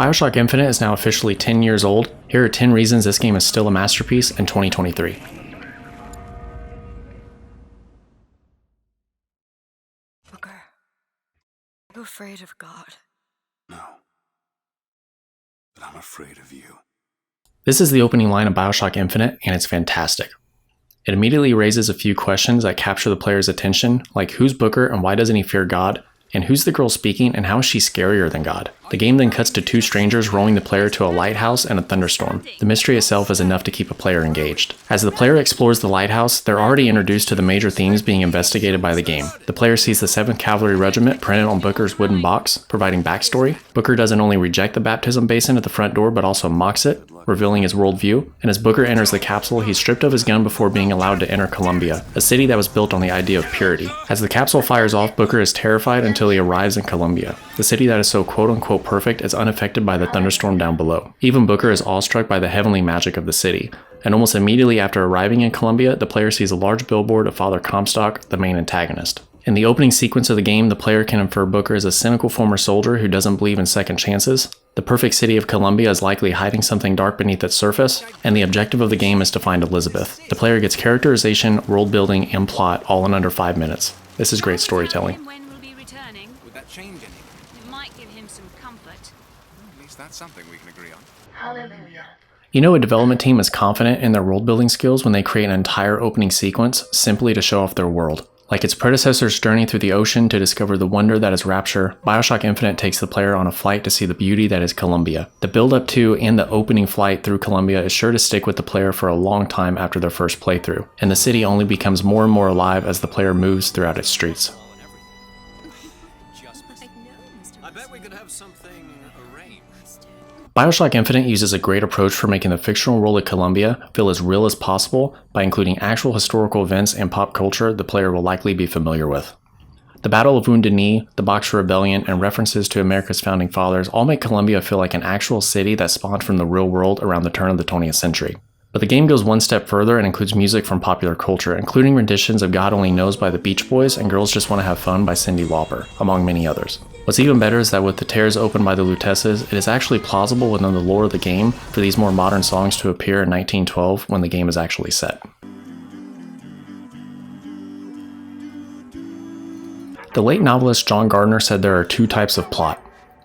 BioShock Infinite is now officially 10 years old. Here are 10 reasons this game is still a masterpiece in 2023. Booker, are you afraid of God? No. But I'm afraid of you. This is the opening line of BioShock Infinite, and it's fantastic. It immediately raises a few questions that capture the player's attention, like who's Booker and why doesn't he fear God? And who's the girl speaking and how is she scarier than God? The game then cuts to two strangers rolling the player to a lighthouse and a thunderstorm. The mystery itself is enough to keep a player engaged. As the player explores the lighthouse, they're already introduced to the major themes being investigated by the game. The player sees the 7th Cavalry Regiment printed on Booker's wooden box, providing backstory. Booker doesn't only reject the baptism basin at the front door, but also mocks it, revealing his worldview. And as Booker enters the capsule, he's stripped of his gun before being allowed to enter Columbia, a city that was built on the idea of purity. As the capsule fires off, Booker is terrified until he arrives in Columbia. The city that is so quote-unquote perfect is unaffected by the thunderstorm down below. Even Booker is awestruck by the heavenly magic of the city. And almost immediately after arriving in Columbia, the player sees a large billboard of Father Comstock, the main antagonist. In the opening sequence of the game, the player can infer Booker is a cynical former soldier who doesn't believe in second chances. The perfect city of Columbia is likely hiding something dark beneath its surface, and the objective of the game is to find Elizabeth. The player gets characterization, world building, and plot all in under 5 minutes. This is great storytelling. When we'll be returning. Would that change anything? It might give him some comfort. At least that's something we can agree on. Hallelujah. You know a development team is confident in their world building skills when they create an entire opening sequence simply to show off their world. Like its predecessor's journey through the ocean to discover the wonder that is Rapture, BioShock Infinite takes the player on a flight to see the beauty that is Columbia. The build-up to and the opening flight through Columbia is sure to stick with the player for a long time after their first playthrough, and the city only becomes more and more alive as the player moves throughout its streets. I bet we could have something arranged. BioShock Infinite uses a great approach for making the fictional world of Columbia feel as real as possible by including actual historical events and pop culture the player will likely be familiar with. The Battle of Wounded Knee, the Boxer Rebellion, and references to America's founding fathers all make Columbia feel like an actual city that spawned from the real world around the turn of the 20th century. But the game goes one step further and includes music from popular culture, including renditions of God Only Knows by the Beach Boys and Girls Just Want to Have Fun by Cyndi Lauper, among many others. What's even better is that with the tears opened by the Lutesses, it is actually plausible within the lore of the game for these more modern songs to appear in 1912 when the game is actually set. The late novelist John Gardner said there are two types of plot.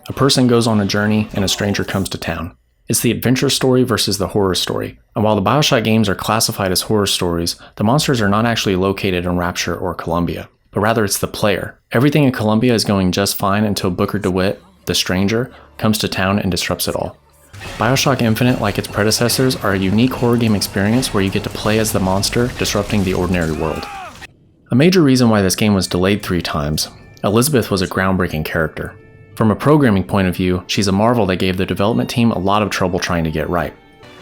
A person goes on a journey and a stranger comes to town. It's the adventure story versus the horror story. And while the BioShock games are classified as horror stories, the monsters are not actually located in Rapture or Columbia, but rather it's the player. Everything in Columbia is going just fine until Booker DeWitt, the stranger, comes to town and disrupts it all. BioShock Infinite, like its predecessors, are a unique horror game experience where you get to play as the monster disrupting the ordinary world. A major reason why this game was delayed 3 times, Elizabeth was a groundbreaking character. From a programming point of view, she's a marvel that gave the development team a lot of trouble trying to get right.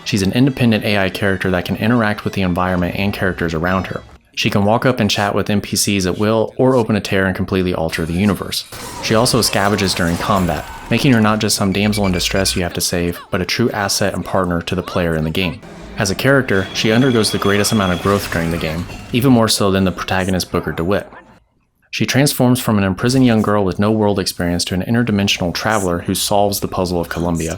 She's an independent AI character that can interact with the environment and characters around her. She can walk up and chat with NPCs at will, or open a tear and completely alter the universe. She also scavenges during combat, making her not just some damsel in distress you have to save, but a true asset and partner to the player in the game. As a character, she undergoes the greatest amount of growth during the game, even more so than the protagonist Booker DeWitt. She transforms from an imprisoned young girl with no world experience to an interdimensional traveler who solves the puzzle of Columbia.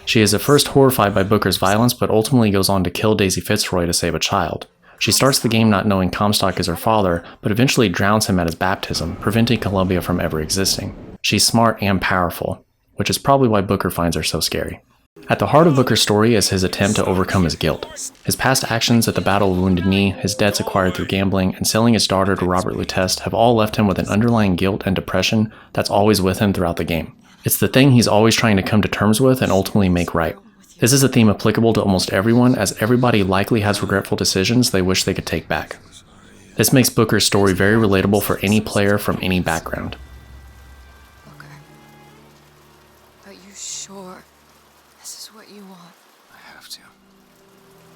She is at first horrified by Booker's violence, but ultimately goes on to kill Daisy Fitzroy to save a child. She starts the game not knowing Comstock is her father, but eventually drowns him at his baptism, preventing Columbia from ever existing. She's smart and powerful, which is probably why Booker finds her so scary. At the heart of Booker's story is his attempt to overcome his guilt. His past actions at the Battle of Wounded Knee, his debts acquired through gambling, and selling his daughter to Robert Luteste have all left him with an underlying guilt and depression that's always with him throughout the game. It's the thing he's always trying to come to terms with and ultimately make right. This is a theme applicable to almost everyone, as everybody likely has regretful decisions they wish they could take back. This makes Booker's story very relatable for any player from any background. Booker, are you sure this is what you want? I have to.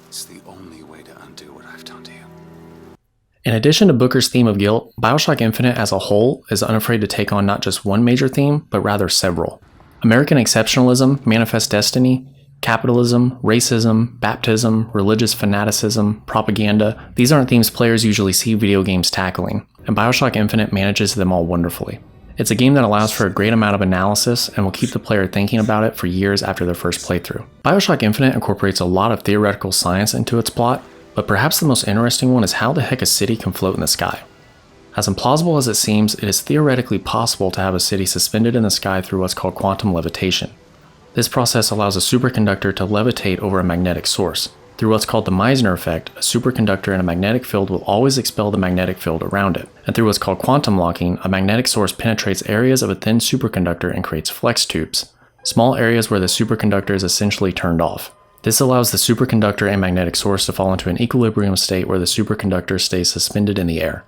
It's the only way to undo what I've done to you. In addition to Booker's theme of guilt, BioShock Infinite as a whole is unafraid to take on not just one major theme, but rather several. American exceptionalism, manifest destiny, capitalism, racism, baptism, religious fanaticism, propaganda, these aren't themes players usually see video games tackling, and BioShock Infinite manages them all wonderfully. It's a game that allows for a great amount of analysis and will keep the player thinking about it for years after their first playthrough. BioShock Infinite incorporates a lot of theoretical science into its plot, but perhaps the most interesting one is how the heck a city can float in the sky. As implausible as it seems, it is theoretically possible to have a city suspended in the sky through what's called quantum levitation. This process allows a superconductor to levitate over a magnetic source. Through what's called the Meissner effect, a superconductor in a magnetic field will always expel the magnetic field around it. And through what's called quantum locking, a magnetic source penetrates areas of a thin superconductor and creates flex tubes, small areas where the superconductor is essentially turned off. This allows the superconductor and magnetic source to fall into an equilibrium state where the superconductor stays suspended in the air.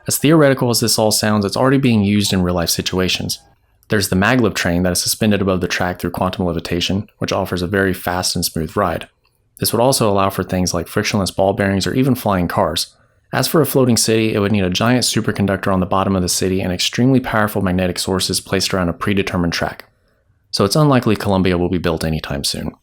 As theoretical as this all sounds, it's already being used in real-life situations. There's the maglev train that is suspended above the track through quantum levitation, which offers a very fast and smooth ride. This would also allow for things like frictionless ball bearings or even flying cars. As for a floating city, it would need a giant superconductor on the bottom of the city and extremely powerful magnetic sources placed around a predetermined track. So it's unlikely Columbia will be built anytime soon.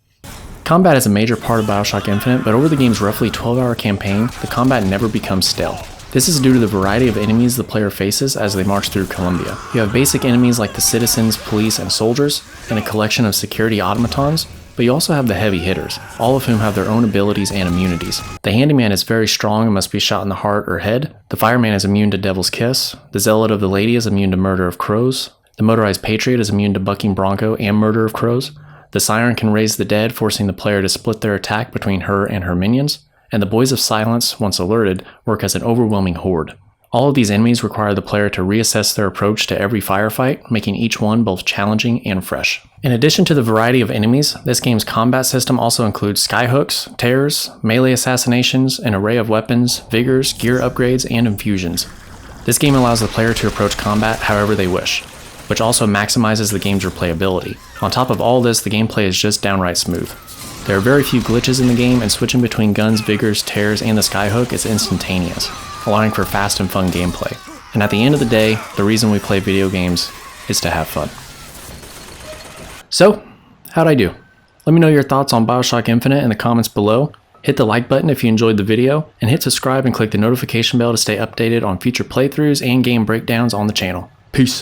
Combat is a major part of BioShock Infinite, but over the game's roughly 12-hour campaign, the combat never becomes stale. This is due to the variety of enemies the player faces as they march through Columbia. You have basic enemies like the citizens, police, and soldiers, and a collection of security automatons, but you also have the heavy hitters, all of whom have their own abilities and immunities. The handyman is very strong and must be shot in the heart or head. The fireman is immune to Devil's Kiss. The zealot of the lady is immune to murder of crows. The motorized patriot is immune to bucking bronco and murder of crows. The siren can raise the dead, forcing the player to split their attack between her and her minions. And the Boys of Silence, once alerted, work as an overwhelming horde. All of these enemies require the player to reassess their approach to every firefight, making each one both challenging and fresh. In addition to the variety of enemies, this game's combat system also includes skyhooks, tears, melee assassinations, an array of weapons, vigors, gear upgrades, and infusions. This game allows the player to approach combat however they wish, which also maximizes the game's replayability. On top of all this, the gameplay is just downright smooth. There are very few glitches in the game, and switching between guns, vigors, tears, and the skyhook is instantaneous, allowing for fast and fun gameplay. And at the end of the day, the reason we play video games is to have fun. So, how'd I do? Let me know your thoughts on BioShock Infinite in the comments below. Hit the like button if you enjoyed the video, and hit subscribe and click the notification bell to stay updated on future playthroughs and game breakdowns on the channel. Peace!